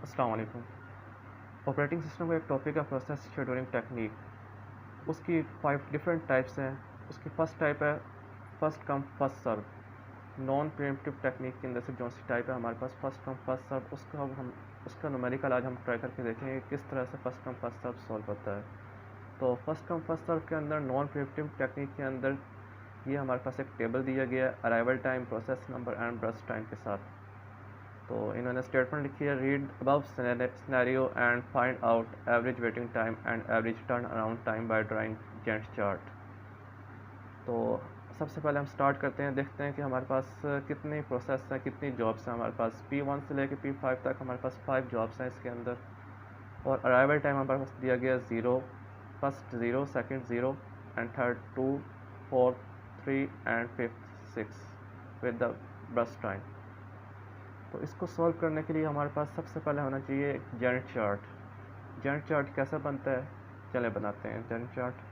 अस्सलाम वालेकुम। Operating system का एक टॉपिक है प्रोसेस शेड्यूलिंग टेक्निक। उसकी 5 डिफरेंट टाइप्स हैं। उसकी फर्स्ट टाइप है first come first serve. Non preemptive technique के अंदर से जो सी टाइप है हमारे पास फर्स्ट कम फर्स्ट सर्व, उसका न्यूमेरिकल आज हम ट्राई करके देखेंगे किस तरह से first come first serve solve होता है। तो फर्स्ट कम फर्स्ट सर्व के अंदर नॉन प्रीएम्प्टिव टेक्निक के अंदर ये हमारे पास एक टेबल दिया गया है arrival time, process number and burst time के साथ। तो इन्होंने स्टेटमेंट लिखी है, read above scenario and find out average waiting time and average turn around time by drawing Gantt chart. तो सबसे पहले हम स्टार्ट करते हैं, देखते हैं कि हमारे पास कितनी प्रोसेस हैं, कितनी जॉब्स हैं। हमारे पास P1 से लेकर P5 तक हमारे पास 5 जॉब्स हैं इसके अंदर। और अराइवल टाइम हमारे पास दिया गया 0, first 0, second 0 and third 2, fourth 3 and fifth 6 with the burst time. तो इसको सॉल्व करने के लिए हमारे पास सबसे पहले होना चाहिए गैंट चार्ट। गैंट चार्ट कैसे बनता है, चले बनाते हैं गैंट चार्ट।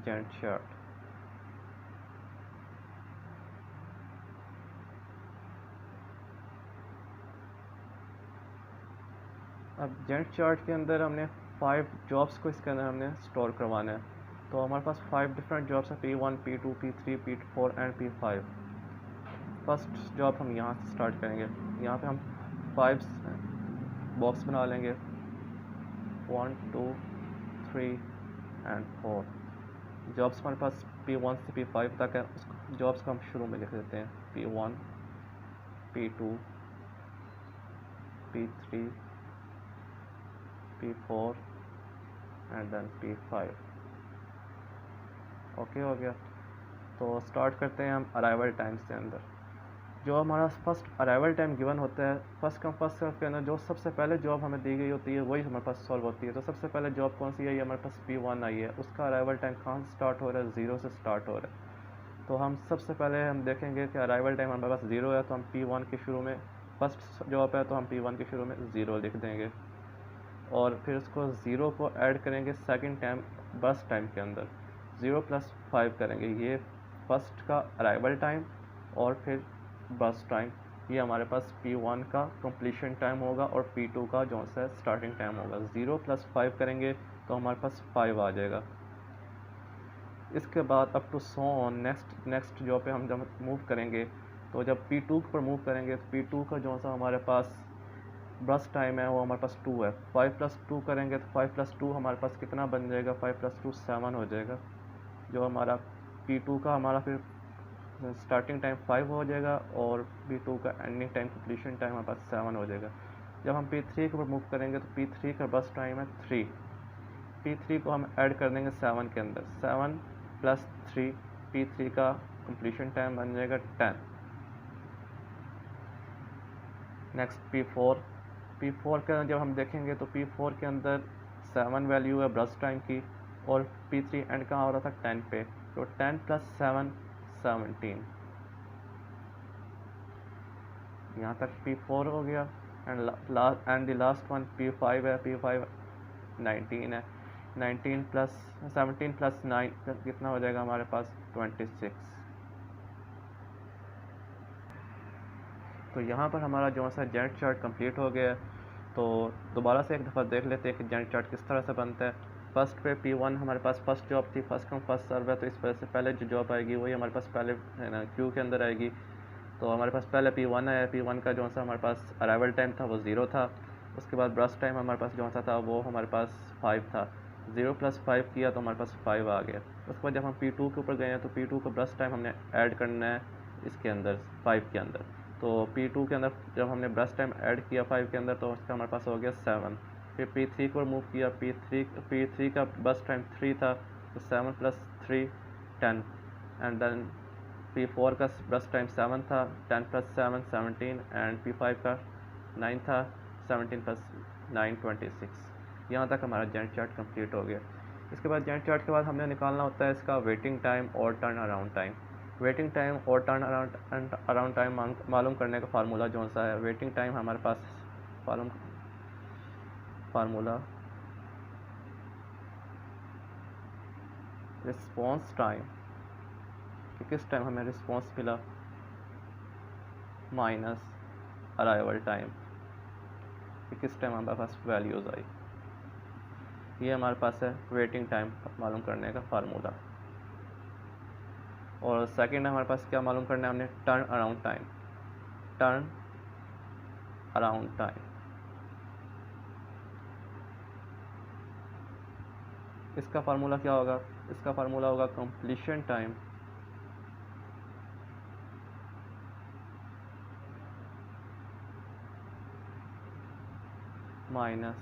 गैंट चार्ट अब गैंट चार्ट के अंदर हमने 5 जॉब्स को इसके अंदर हमने स्टोर करवाना है। तो हमारे पास 5 डिफरेंट जॉब्स हैं, P1, P2, P3, P4 and P5। First job हम यहाँ से स्टार्ट करेंगे। यहाँ पे हम 5 बॉक्स बना लेंगे, 1 2 3 एंड 4। जॉब्स हमारे पास P1 से P5 तक है, उस जॉब्स को हम शुरू में लिख देते हैं, P1, P2, P3, P4 and then P5। Okay हो गया। तो स्टार्ट करते हैं हम अराइवल टाइम से अंदर। जो हमारा फर्स्ट अराइवल टाइम गिवन होता है फर्स्ट कम फर्स्ट सर्व के अंदर, जो सबसे पहले जॉब हमें दी गई होती है वही हमारे पास सॉल्व होती है। तो सबसे पहले जॉब कौन सी है, ये हमारे पास P1 आई है। उसका अराइवल टाइम कहाँ से स्टार्ट हो रहा है, 0 से स्टार्ट हो रहा है। तो हम सबसे पहले हम देखेंगे कि अराइवल टाइम हमारे पास 0 है, तो हम P1 के शुरू में, फर्स्ट जॉब है तो हम P1 के शुरू में 0 लिख देंगे। और फिर उसको 0 को ऐड करेंगे सेकंड टाइम बर्स्ट टाइम के अंदर, 0 + 5 करेंगे। ये फर्स्ट का अराइवल टाइम और फिर बर्स्ट टाइम, ये हमारे पास P1 का कंप्लीशन टाइम होगा और P2 का जो सा स्टार्टिंग टाइम होगा। 0 + 5 करेंगे तो हमारे पास 5 आ जाएगा। इसके बाद up to so on next job पे हम जब मूव करेंगे, तो जब P2 पर मूव करेंगे तो P2 का जो सा हमारे पास बर्स्ट टाइम है वो हमारे पास 2 है। 5 + 2 करेंगे तो 5 + 2 हमारे पास कितना बन जाएगा, 5 + 2 7 हो जाएगा। जो हमारा P2 का हमारा फिर स्टार्टिंग टाइम 5 हो जाएगा और P2 का एंडिंग टाइम कंप्लीशन टाइम हमारे पास 7 हो जाएगा। जब हम P3 के ऊपर मूव करेंगे तो P3 का बर्स्ट टाइम है 3। P3 को हम ऐड कर देंगे 7 के अंदर, 7 + 3, P3 का कंप्लीशन टाइम बन जाएगा 10। नेक्स्ट P4 के अंदर जब हम देखेंगे तो P4 के अंदर 7 वैल्यू है बर्स्ट टाइम की और P3 एंड कहाँ हो रहा था 10 पे, तो 10 + 7 17। यहाँ तक P4 हो गया। And the last one P5 है, P5 19 है। 19 + 17 + 9 कितना हो जाएगा हमारे पास 26। तो यहाँ पर हमारा जो सा गैंट चार्ट कंप्लीट हो गया है। तो दोबारा से एक दफ़ा देख लेते हैं कि गैंट चार्ट किस तरह से बनता है। फर्स्ट पे P1 हमारे पास फर्स्ट जॉब थी, फर्स्ट कम फर्स्ट सर्व है, तो इस वजह से पहले जो जॉब आएगी वही हमारे पास पहले है ना क्यू के अंदर आएगी। तो हमारे पास पहले P1 आया, P1 का जो सा हमारे पास अराइवल टाइम था वो 0 था। उसके बाद बर्स्ट टाइम हमारे पास जो सा था वो हमारे पास 5 था। 0 + 5 किया तो हमारे पास 5 आ गया। उसके बाद जब हम P2 के ऊपर गए हैं तो P2 का बर्स्ट टाइम हमने ऐड करना है इसके अंदर 5 के अंदर। तो P2 के अंदर जब हमने बर्स्ट टाइम ऐड किया 5 के अंदर तो उसका हमारे पास हो गया 7। फिर P3 को मूव किया, P3 का बर्स्ट टाइम 3 था, तो 7 + 3 10 एंड देन P4 का बर्स्ट टाइम 7 था, 10 + 7 17 एंड P5 का 9 था, 17 + 9 26। यहाँ तक हमारा गैंट चार्ट कंप्लीट हो गया। इसके बाद गैंट चार्ट के बाद हमने निकालना होता है इसका वेटिंग टाइम और turn around time. Waiting time और टर्न अराउंड टाइम मालूम करने का फार्मूला जो सा है, वेटिंग टाइम हमारे पास फार्मूला रिस्पॉन्स टाइम कि किस टाइम हमें रिस्पॉन्स मिला माइनस अराइवल टाइम कि किस टाइम हमारे पास वैल्यूज़ आई। ये हमारे पास है वेटिंग टाइम मालूम करने का फार्मूला। और सेकंड हमारे पास क्या मालूम करना है हमने, turn around time. Turn around time इसका फार्मूला क्या होगा, इसका फार्मूला होगा completion time minus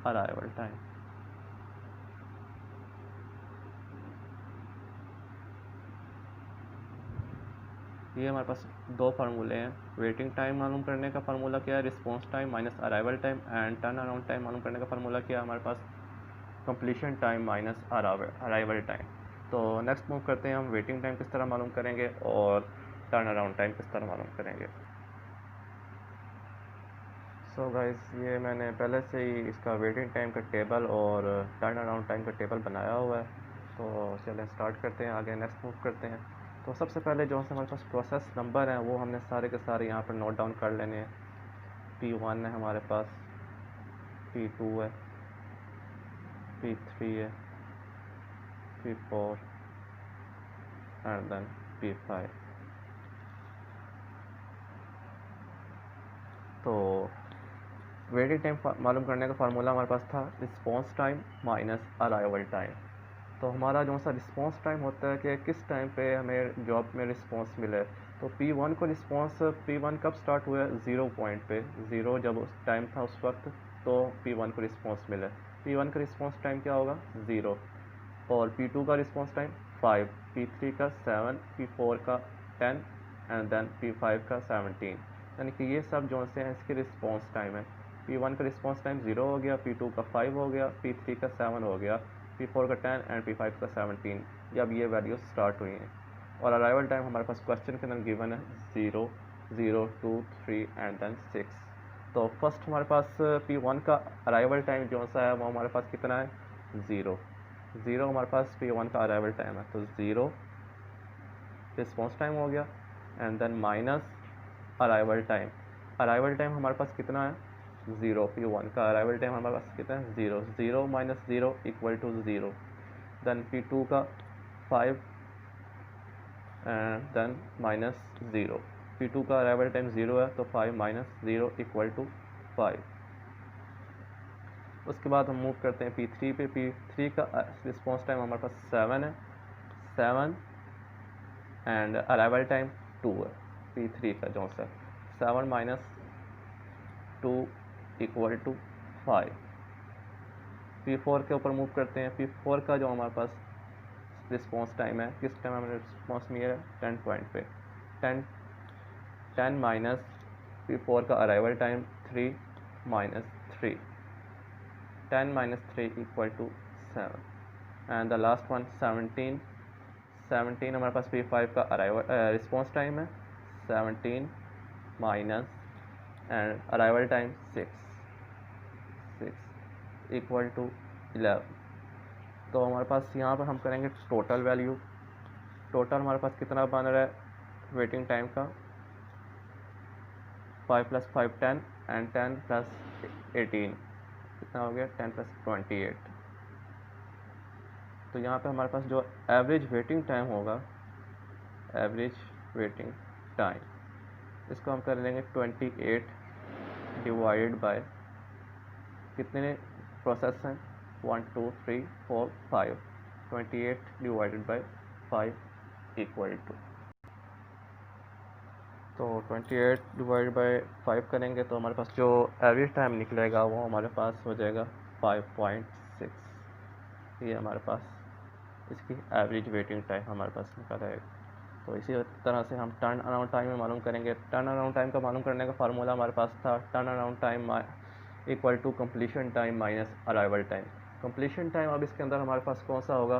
arrival time. ये हमारे पास दो फार्मूले हैं। वेटिंग टाइम मालूम करने का फार्मूला क्या है, response time minus arrival time, and turn around time मालूम करने का फार्मूला क्या है हमारे पास, completion time minus arrival time. तो नेक्स्ट मूव करते हैं हम वेटिंग टाइम किस तरह मालूम करेंगे और टर्न अराउंड टाइम किस तरह मालूम करेंगे। सो गाइस, ये मैंने पहले से ही इसका वेटिंग टाइम का टेबल और टर्न अराउंड टाइम का टेबल बनाया हुआ है। तो चलें स्टार्ट करते हैं, आगे नेक्स्ट मूव करते हैं। तो सबसे पहले जो हमारे पास प्रोसेस नंबर हैं वो हमने सारे के सारे यहाँ पर नोट डाउन कर लेने हैं। P1 है हमारे पास, P2 है, P3 है, P4 एंड देन P5। तो वेटिंग टाइम मालूम करने का फार्मूला हमारे पास था response time minus arrival time. तो हमारा जो सा रिस्पॉन्स टाइम होता है कि किस टाइम पे हमें जॉब में रिस्पॉन्स मिले। तो P1 को रिस्पॉन्स, P1 कब स्टार्ट हुआ है, 0 पॉइंट पे, 0 जब उस टाइम था उस वक्त तो P1 को रिस्पॉन्स मिले। P1 का रिस्पॉन्स टाइम क्या होगा, 0। और P2 का रिस्पॉन्स टाइम 5, P3 का 7, P4 का 10 एंड देन P5 का 17। यानी कि ये सब जो से हैं इसके रिस्पॉन्स टाइम है। P1 का रिस्पॉन्स टाइम 0 हो गया, P2 का 5 हो गया, P3 का 7 हो गया, P4 का 10 एंड P5 का 17। जब ये वैल्यूज स्टार्ट हुई हैं। और अराइवल टाइम हमारे पास क्वेश्चन के अंदर गिवन है 0, 0, 2, 3 एंड देन 6। तो फर्स्ट हमारे पास P1 का अराइवल टाइम जो सा है वो हमारे पास कितना है, 0। 0 हमारे पास P1 का अराइवल टाइम है, तो 0 रिस्पॉन्स टाइम हो गया and then minus arrival time. Arrival time हमारे पास कितना है, 0। P1 का अराइवल टाइम हमारे पास कितना है, 0। 0 minus 0 equal to 0। Then P2 का 5 एंड देन माइनस 0। P2 का अराइवल टाइम 0 है तो 5 माइनस 0 इक्वल टू 5। उसके बाद हम मूव करते हैं P3 पे। P3 का रिस्पॉन्स टाइम हमारे पास 7 है, 7 एंड अराइवल टाइम 2 है। P3 का जो सा 7 माइनस 2 इक्वल टू 5। P4 के ऊपर मूव करते हैं। P4 का जो हमारे पास रिस्पॉन्स टाइम है, किस टाइम हमें रिस्पॉन्स मिला है, 10 पॉइंट पे। 10 माइनस P4 का arrival time 3 minus 3, 10 minus 3 equal to 7 and the last one 17। 17 हमारे पास P5 का अराइवल रिस्पॉन्स टाइम है, 17 minus and arrival time 6 equal to 11। तो हमारे पास यहाँ पर हम करेंगे टोटल वैल्यू। टोटल हमारे पास कितना बन रहा है वेटिंग टाइम का, 5 + 5 10 एंड 10 + 18 कितना हो गया, 10 + 28। तो यहाँ पे हमारे पास जो एवरेज वेटिंग टाइम होगा, एवरेज वेटिंग टाइम, इसको हम कर लेंगे 28 डिवाइडेड बाय कितने प्रोसेस हैं, 1 2 3 4 5, 28 डिवाइडेड बाय 5 इक्वल टू, तो 28 डिवाइड बाय 5 करेंगे तो हमारे पास जो एवरेज टाइम निकलेगा वो हमारे पास हो जाएगा 5.6। ये हमारे पास इसकी एवरेज वेटिंग टाइम हमारे पास निकल आएगा। तो इसी तरह से हम टर्न अराउंड टाइम में मालूम करेंगे। टर्न अराउंड टाइम का मालूम करने का फार्मूला हमारे पास था turn around time equal to completion time minus arrival time. Completion time अब इसके अंदर हमारे पास कौन सा होगा,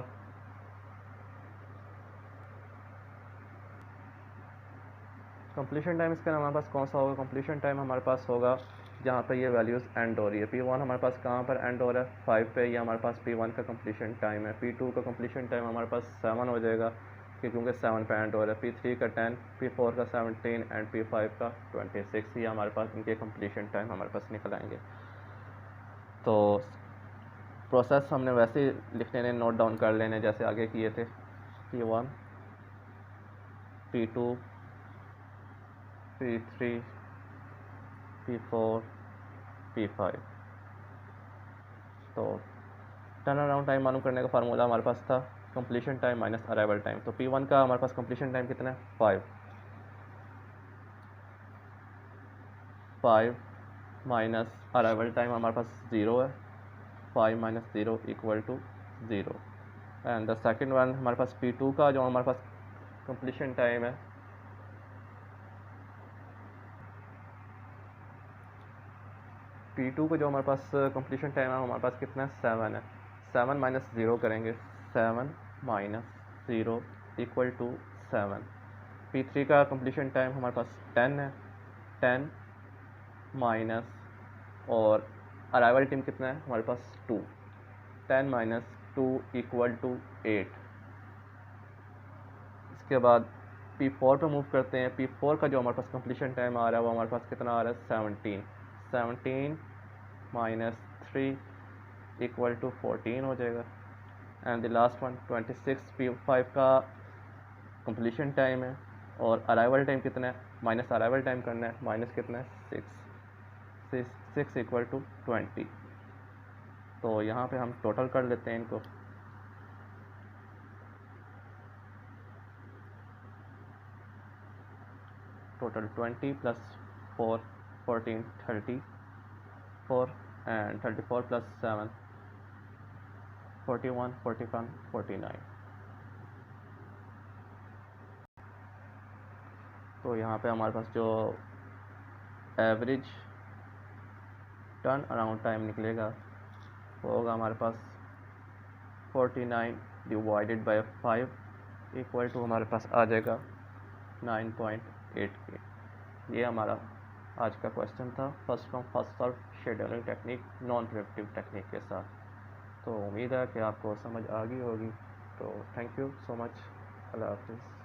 कंप्लीशन टाइम इसके अंदर हमारे पास कौन सा होगा, कंप्लीशन टाइम हमारे पास होगा जहाँ पे ये वैल्यूज़ एंड हो रही है। P1 हमारे पास कहाँ पर एंड हो रहा है, 5 पे। ये हमारे पास P1 का कंप्लीशन टाइम है। P2 का कंप्लीशन टाइम हमारे पास 7 हो जाएगा क्योंकि 7 पे एंड हो रहा है। P3 का 10, P4 का 17 एंड P5 का 26। ये हमारे पास इनके कंप्लीशन टाइम हमारे पास निकल आएंगे। तो प्रोसेस हमने वैसे ही लिख लेने, नोट डाउन कर लेने जैसे आगे किए थे। P1, P2, P3, P4, P5। तो टर्न अराउंड टाइम मालूम करने का फार्मूला हमारे पास था completion time minus arrival time. तो P1 का हमारे पास कंप्लीशन टाइम कितना है, 5 माइनस अराइवल टाइम हमारे पास 0 है। 5 minus 0 equal to 0। And the second one हमारे पास P2 का जो हमारे पास कंप्लीशन टाइम है, P2 का जो हमारे पास कंप्लीशन टाइम है हमारे पास कितना है, 7 है। 7 माइनस 0 करेंगे, 7 माइनस 0 इक्वल टू 7। P3 का कंप्लीशन टाइम हमारे पास 10 है। 10 माइनस और अराइवल टाइम कितना है हमारे पास 2। 10 माइनस 2 इक्वल टू 8। इसके बाद P4 पे मूव करते हैं। P4 का जो हमारे पास कंप्लीशन टाइम आ रहा है वो हमारे पास कितना आ रहा है, 17। 17 माइनस 3 इक्वल टू 14 हो जाएगा। And the last one 26। P5 का कंप्लीशन टाइम है और अराइवल टाइम कितना है, माइनस अराइवल टाइम करना है, माइनस कितना है, 6 इक्वल टू 20। तो यहाँ पे हम टोटल कर लेते हैं इनको। Total 20 plus 4 14 34 and 34 plus 7 41 41 49। तो यहाँ पे हमारे पास जो एवरेज टर्न अराउंड टाइम निकलेगा वो होगा हमारे पास 49 डिवाइडेड बाय 5 इक्वल टू हमारे पास आ जाएगा 9.8 के। ये हमारा आज का क्वेश्चन था, first come first serve scheduling technique, non predictive technique के साथ। तो उम्मीद है कि आपको समझ आ गई होगी। तो थैंक यू सो मच। अल्लाह हाफिज़।